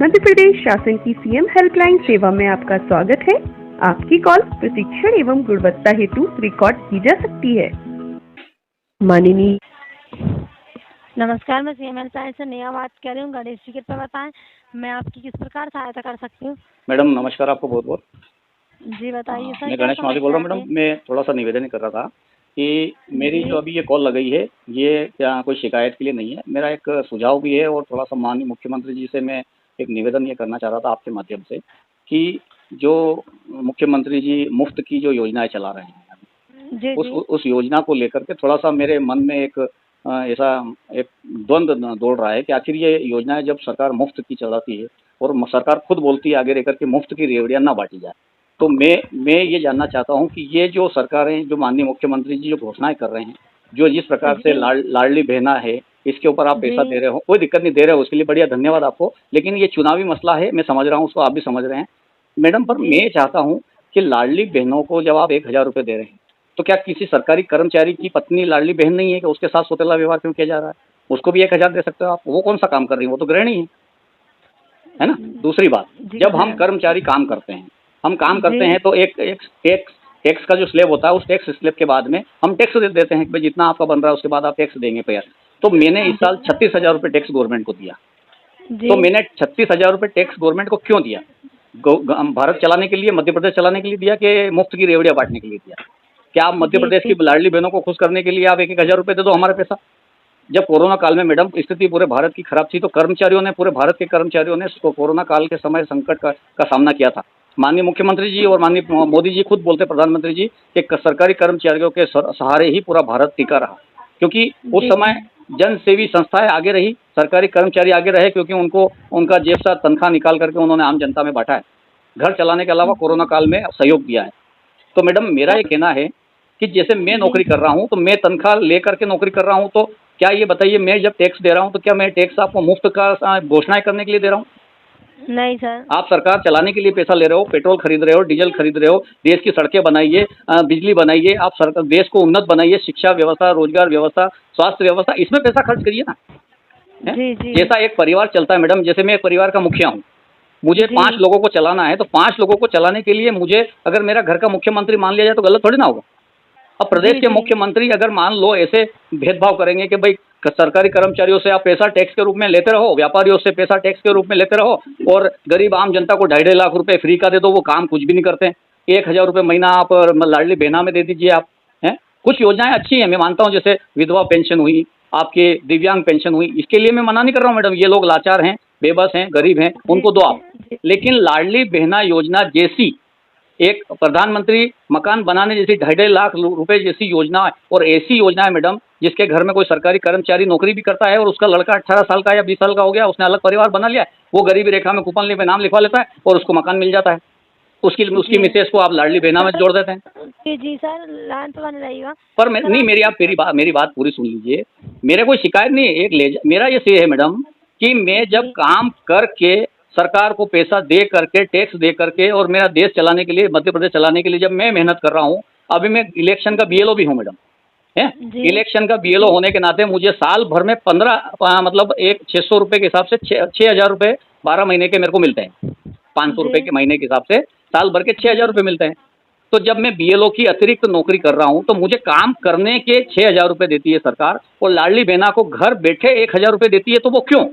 मध्य प्रदेश शासन की CM helpline सेवा में आपका स्वागत है। आपकी कॉल प्रशिक्षण एवं गुणवत्ता हेतु रिकॉर्ड की जा सकती है। माननीय नमस्कार, मैं सीएम हेल्पलाइन से नेहा बात कर रही हूँ। गणेश जी कृपया बताएं मैं आपकी किस प्रकार सहायता कर सकती हूँ। मैडम नमस्कार, आपको बहुत बहुत। जी बताइए सर। मैं गणेश माली बोल रहा हूँ मैडम। मैं थोड़ा सा निवेदन कर रहा था कि मेरी जो अभी ये कॉल लगाई है ये क्या कोई शिकायत के लिए नहीं है, मेरा एक सुझाव भी है और थोड़ा सा माननीय मुख्यमंत्री जी से मैं एक निवेदन ये करना चाह रहा था आपके माध्यम से कि जो मुख्यमंत्री जी मुफ्त की जो योजनाएं चला रहे हैं जी, उस योजना को लेकर के थोड़ा सा मेरे मन में एक ऐसा एक द्वंद्व दौड़ रहा है कि आखिर ये योजनाएं जब सरकार मुफ्त की चलाती है और सरकार खुद बोलती है आगे रहकर के मुफ्त की रेवड़ियाँ ना बांटी जाए, तो मैं ये जानना चाहता हूँ कि ये जो सरकारें जो माननीय मुख्यमंत्री जी जो घोषणाएं कर रहे हैं, जो जिस प्रकार से लाडली बहना है इसके ऊपर आप पैसा दे रहे हो, कोई दिक्कत नहीं, दे रहे हो उसके लिए बढ़िया धन्यवाद आपको, लेकिन ये चुनावी मसला है, मैं समझ रहा हूँ उसको, आप भी समझ रहे हैं मैडम। पर मैं चाहता हूँ कि लाडली बहनों को जब आप 1000 रुपये दे रहे हैं तो क्या किसी सरकारी कर्मचारी की पत्नी लाडली बहन नहीं है कि उसके साथ सौतेला व्यवहार क्यों किया जा रहा है? उसको भी 1000 दे सकते हो आप। वो कौन सा काम कर रही है? वो तो गृहिणी है ना। दूसरी बात, जब हम कर्मचारी काम करते हैं, हम काम करते हैं तो एक टैक्स का जो स्लैब होता है उस टैक्स स्लैब के बाद में हम टैक्स दे देते हैं कि भाई जितना आपका बन रहा है उसके बाद आप टैक्स देंगे पैर। तो मैंने इस साल 36,000 रुपये टैक्स गवर्नमेंट को दिया। तो मैंने 36,000 रुपये टैक्स गवर्नमेंट को क्यों दिया? भारत चलाने के लिए, मध्य प्रदेश चलाने के लिए दिया कि मुफ्त की रेवड़ियाँ बांटने के लिए दिया? क्या आप मध्य प्रदेश की लाडली बहनों को खुश करने के लिए आप 1,000 रुपये दे दो हमारा पैसा? जब कोरोना काल में मैडम स्थिति पूरे भारत की खराब थी तो कर्मचारियों ने, पूरे भारत के कर्मचारियों ने कोरोना काल के समय संकट का सामना किया था। माननीय मुख्यमंत्री जी और माननीय मोदी जी खुद बोलते, प्रधानमंत्री जी, कि सरकारी कर्मचारियों के सहारे ही पूरा भारत टिका रहा, क्योंकि उस समय जन सेवी संस्थाएं आगे रही, सरकारी कर्मचारी आगे रहे, क्योंकि उनको उनका जेब से तनख्वाह निकाल करके उन्होंने आम जनता में बांटा है, घर चलाने के अलावा कोरोना काल में सहयोग दिया है। तो मैडम मेरा ये कहना है कि जैसे मैं नौकरी कर रहा हूँ तो मैं तनख्वाह लेकर के नौकरी कर रहा हूँ, तो क्या ये बताइए मैं जब टैक्स दे रहा हूँ तो क्या मैं टैक्स आपको मुफ्त का घोषणाएं करने के लिए दे रहा हूँ? नहीं सर। आप सरकार चलाने के लिए पैसा ले रहे हो, पेट्रोल खरीद रहे हो, डीजल खरीद रहे हो, देश की सड़कें बनाइए, बिजली बनाइए, आप सरकार देश को उन्नत बनाइए, शिक्षा व्यवस्था, रोजगार व्यवस्था, स्वास्थ्य व्यवस्था, इसमें पैसा खर्च करिए ना। जी। जैसा एक परिवार चलता है मैडम, जैसे मैं एक परिवार का मुखिया हूँ, मुझे 5 लोगों को चलाना है, तो 5 लोगों को चलाने के लिए मुझे अगर मेरा घर का मुख्यमंत्री मान लिया जाए तो गलत थोड़ी ना होगा। अब प्रदेश के मुख्यमंत्री अगर मान लो ऐसे भेदभाव करेंगे कि भाई सरकारी कर्मचारियों से आप पैसा टैक्स के रूप में लेते रहो, व्यापारियों से पैसा टैक्स के रूप में लेते रहो, और गरीब आम जनता को 2.5 लाख रुपए फ्री का दे दो, वो काम कुछ भी नहीं करते। 1,000 रुपये महीना आप लाडली बहना में दे दीजिए आप, हैं। कुछ योजनाएं अच्छी हैं, मैं मानता हूँ, जैसे विधवा पेंशन हुई, आपके दिव्यांग पेंशन हुई, इसके लिए मैं मना नहीं कर रहा हूँ मैडम, ये लोग लाचार हैं, बेबस हैं, गरीब हैं, उनको दो आप। लेकिन लाडली बहना योजना जैसी एक प्रधानमंत्री मकान बनाने जैसी 2.5 लाख रुपए जैसी योजना है, और ऐसी योजना है मैडम जिसके घर में कोई सरकारी कर्मचारी नौकरी भी करता है और उसका लड़का 18 साल का या 20 साल का हो गया, उसने अलग परिवार बना लिया, वो गरीबी रेखा में कूपन पे नाम लिखवा लेता है और उसको मकान मिल जाता है, उसकी मिसेज को आप लाडली बहना में जोड़ देते हैं। जी सर, लाइन तो बन रही है पर नहीं, मेरी बात पूरी सुन लीजिए, मेरे कोई शिकायत नहीं है, मेरा ये से है मैडम कि मैं जब काम करके सरकार को पैसा दे करके, टैक्स दे करके, और मेरा देश चलाने के लिए, मध्य प्रदेश चलाने के लिए जब मैं मेहनत कर रहा हूँ, अभी मैं इलेक्शन का बीएलओ भी हूँ मैडम, है। इलेक्शन का बीएलओ होने के नाते मुझे साल भर में 15 मतलब एक 600 रुपये के हिसाब से 6,000 रुपये 12 महीने के मेरे को मिलते हैं, 500 रुपये के महीने के हिसाब से साल भर के 6,000 रुपये मिलते हैं। तो जब मैं बीएलओ की अतिरिक्त नौकरी कर रहा हूँ तो मुझे काम करने के 6,000 रुपये देती है सरकार, और लाडली बहना को घर बैठे 1,000 रुपये देती है, तो वो क्यों?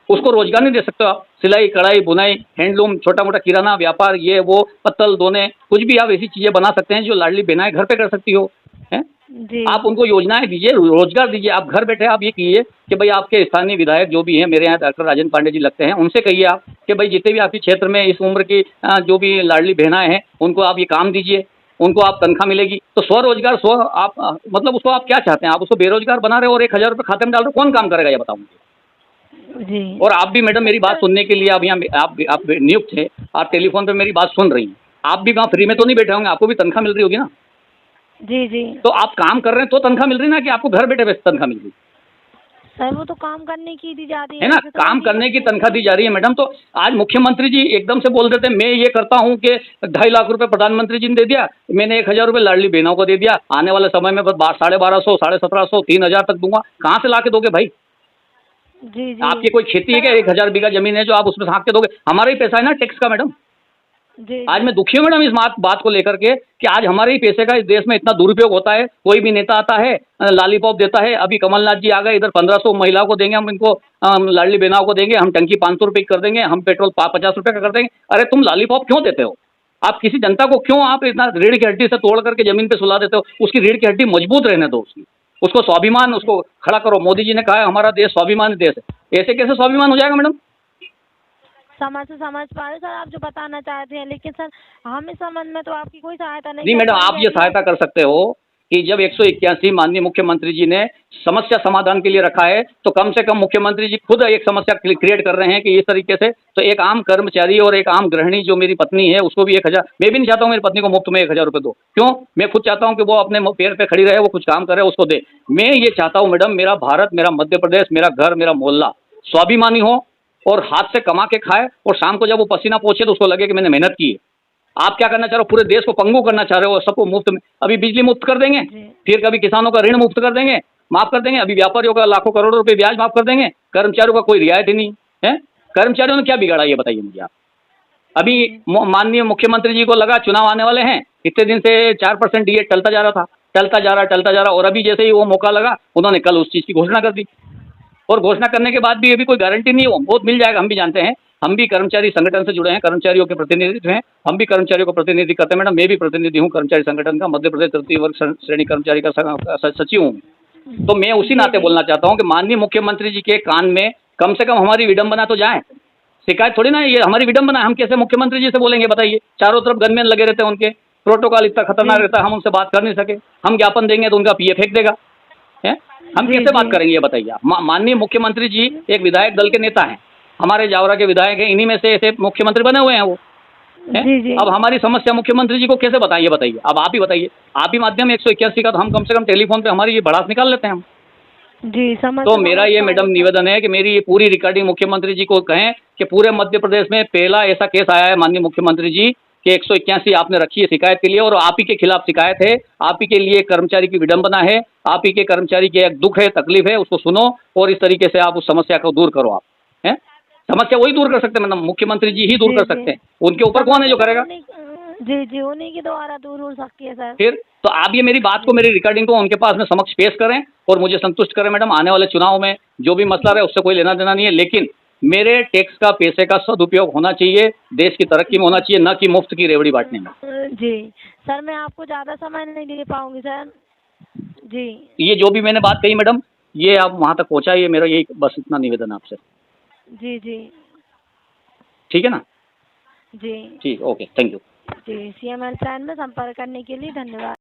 उसको रोजगार नहीं दे सकते आप? सिलाई, कढ़ाई, बुनाई, हैंडलूम, छोटा मोटा किराना व्यापार, ये वो पत्तल दोने, कुछ भी आप ऐसी चीजें बना सकते हैं जो लाडली बहनाएं घर पे कर सकती हो, हैं। आप उनको योजनाएं दीजिए, रोजगार दीजिए, आप घर बैठे आप ये कीजिए कि भाई आपके स्थानीय विधायक जो भी हैं, मेरे यहाँ डॉक्टर राजेंद्र पांडे जी लगते हैं, उनसे कहिए आप कि भाई जितने भी आपके क्षेत्र में इस उम्र की जो भी लाडली बहनाएं हैं उनको आप ये काम दीजिए, उनको आप तनख्वाह मिलेगी। तो स्वरोजगार आप मतलब उसको आप क्या चाहते हैं? आप उसको बेरोजगार बना रहे हो और 1,000 रुपये खाते में डाल रहे हो, कौन काम करेगा ये बताओ मुझे। और आप भी मैडम मेरी बात सुनने के लिए आप यहाँ आप नियुक्त हैं, आप टेलीफोन पे मेरी बात सुन रही हैं, आप भी वहाँ फ्री में तो नहीं बैठे होंगे, आपको भी तनख्वाह मिल रही होगी ना। जी। तो आप काम कर रहे हैं तो तनख्वाह मिल रही ना, कि आपको घर बैठे तनख्वाह मिल रही? सर वो तो काम करने की दी जा रही है ना, काम करने की तनख्वाह दी जा रही है मैडम। तो आज मुख्यमंत्री जी एकदम से बोल देते हैं मैं ये करता हूँ कि 2.5 लाख रुपए प्रधानमंत्री जी ने दे दिया, मैंने 1,000 रुपये लाडली बहनों को दे दिया, आने वाले समय में 1,250, 1,750, 3,000 तक दूंगा। कहाँ से ला के दोगे भाई? जी जी आपकी कोई खेती है क्या? 1,000 बीघा जमीन है जो आप उसमें हाँक के दोगे? हमारा ही पैसा है ना टैक्स का मैडम। जी आज मैं दुखी हूँ मैडम इस बात को लेकर के कि आज हमारे ही पैसे का इस देश में इतना दुरुपयोग होता है। कोई भी नेता आता है, लॉलीपॉप देता है। अभी कमलनाथ जी आ गए, इधर 1500 महिलाओं को देंगे, हम इनको लाडली बहनाओं को देंगे, हम टंकी 500 रुपये की कर देंगे, हम पेट्रोल 50 रुपये का कर देंगे। अरे तुम लॉलीपॉप क्यों देते हो? आप किसी जनता को क्यों आप इतना रीढ़ की हड्डी से तोड़ करके जमीन पे सुला देते हो? उसकी रीढ़ की हड्डी मजबूत रहने दो, उसको स्वाभिमान, उसको खड़ा करो। मोदी जी ने कहा है हमारा देश स्वाभिमान देश है, ऐसे कैसे स्वाभिमान हो जाएगा मैडम? समझ से समझ पा रहे सर आप जो बताना चाहते हैं, लेकिन सर हम इस संबंध में तो आपकी कोई सहायता नहीं नहीं कर मैडम, आप पाएंगे। ये सहायता कर सकते हो कि जब 181 माननीय मुख्यमंत्री जी ने समस्या समाधान के लिए रखा है, तो कम से कम मुख्यमंत्री जी खुद एक समस्या क्रिएट कर रहे हैं कि इस तरीके से तो एक आम कर्मचारी और एक आम गृहिणी जो मेरी पत्नी है उसको भी 1,000, मैं भी नहीं चाहता हूँ मेरी पत्नी को मुफ्त में 1,000 रुपये दो। क्यों? मैं खुद चाहता हूँ कि वो अपने पैर पे खड़ी रहे, वो कुछ काम करे, उसको दे। मैं ये चाहता हूँ मैडम, मेरा भारत, मेरा मध्य प्रदेश, मेरा घर, मेरा मोहल्ला स्वाभिमानी हो और हाथ से कमा के खाए, और शाम को जब वो पसीना पोछे तो उसको लगे कि मैंने मेहनत की है। आप क्या करना चाह रहे हो? पूरे देश को पंगु करना चाह रहे हो, सबको मुफ्त में। अभी बिजली मुफ्त कर देंगे, फिर कभी किसानों का ऋण मुफ्त कर देंगे, माफ कर देंगे, अभी व्यापारियों का लाखों करोड़ों रुपए ब्याज माफ कर देंगे, कर्मचारियों का कोई रियायत ही नहीं है। कर्मचारियों ने क्या बिगाड़ा ये बताइए मुझे आप। अभी माननीय मुख्यमंत्री जी को लगा चुनाव आने वाले हैं, इतने दिन से 4% डीए टलता जा रहा था, टलता जा रहा, और अभी जैसे ही वो मौका लगा उन्होंने कल उस चीज़ की घोषणा कर दी। और घोषणा करने के बाद भी अभी कोई गारंटी नहीं है, वो बहुत मिल जाएगा, हम भी जानते हैं। हम भी कर्मचारी संगठन से जुड़े हैं, कर्मचारियों के प्रतिनिधि हैं, हम भी कर्मचारियों को प्रतिनिधि करते हैं मैडम। मैं भी प्रतिनिधि हूँ कर्मचारी संगठन का, मध्य प्रदेश तृतीय वर्ग श्रेणी कर्मचारी का सचिव हूँ। तो मैं उसी नाते बोलना चाहता हूँ कि माननीय मुख्यमंत्री जी के कान में कम से कम हमारी विडंबना तो जाए। शिकायत थोड़ी ना है, ये हमारी विडंबना है। हम कैसे मुख्यमंत्री जी से बोलेंगे बताइए? चारों तरफ गनमैन लगे रहते हैं, उनके प्रोटोकॉल इतना खतरनाक रहता है, हम उनसे बात कर नहीं सके। हम ज्ञापन देंगे तो उनका पीए फेंक देगा है। हम कैसे बात करेंगे ये बताइए आप? माननीय मुख्यमंत्री जी एक विधायक दल के नेता हैं, हमारे जावरा के विधायक हैं, इन्हीं में से ऐसे मुख्यमंत्री बने हुए हैं वो है? अब हमारी समस्या मुख्यमंत्री जी को कैसे बताइए बताइए? अब आप ही बताइए, आप ही माध्यम 181 का तो हम कम से कम टेलीफोन पे हमारी ये भड़ास निकाल लेते हैं हम। जी समझ। तो मेरा ये मैडम निवेदन है कि मेरी ये पूरी रिकॉर्डिंग मुख्यमंत्री जी को कहें कि पूरे मध्य प्रदेश में पहला ऐसा केस आया है माननीय मुख्यमंत्री जी कि 181 आपने रखी है शिकायत के लिए, और आप ही के खिलाफ शिकायत है, आप ही के लिए कर्मचारी की विडंबना है, आप ही के कर्मचारी की एक दुख है, तकलीफ है, उसको सुनो और इस तरीके से आप उस समस्या को दूर करो। आप हैं, समस्या वही दूर कर सकते हैं मैडम, मुख्यमंत्री जी ही दूर कर सकते हैं। उनके ऊपर कौन है जो करेगा? जी जी उन्हीं के द्वारा दूर हो सकती है सर। फिर तो आप ये मेरी बात को, मेरी रिकॉर्डिंग को उनके पास में समक्ष पेश करें और मुझे संतुष्ट करें मैडम। आने वाले चुनाव में जो भी मसला रहे उससे कोई लेना देना नहीं है, लेकिन मेरे टैक्स का पैसे का सदुपयोग होना चाहिए, देश की तरक्की में होना चाहिए, न कि मुफ्त की रेवड़ी बांटने में। जी सर, मैं आपको ज़्यादा समय नहीं दे पाऊंगी सर। जी ये जो भी मैंने बात कही मैडम, ये आप वहाँ तक पहुँचाइए, मेरा यही बस इतना निवेदन है आपसे। जी जी ठीक है ना? जी ठीक, ओके, थैंक यू। जी। CM हेल्पलाइन में संपर्क करने के लिए धन्यवाद।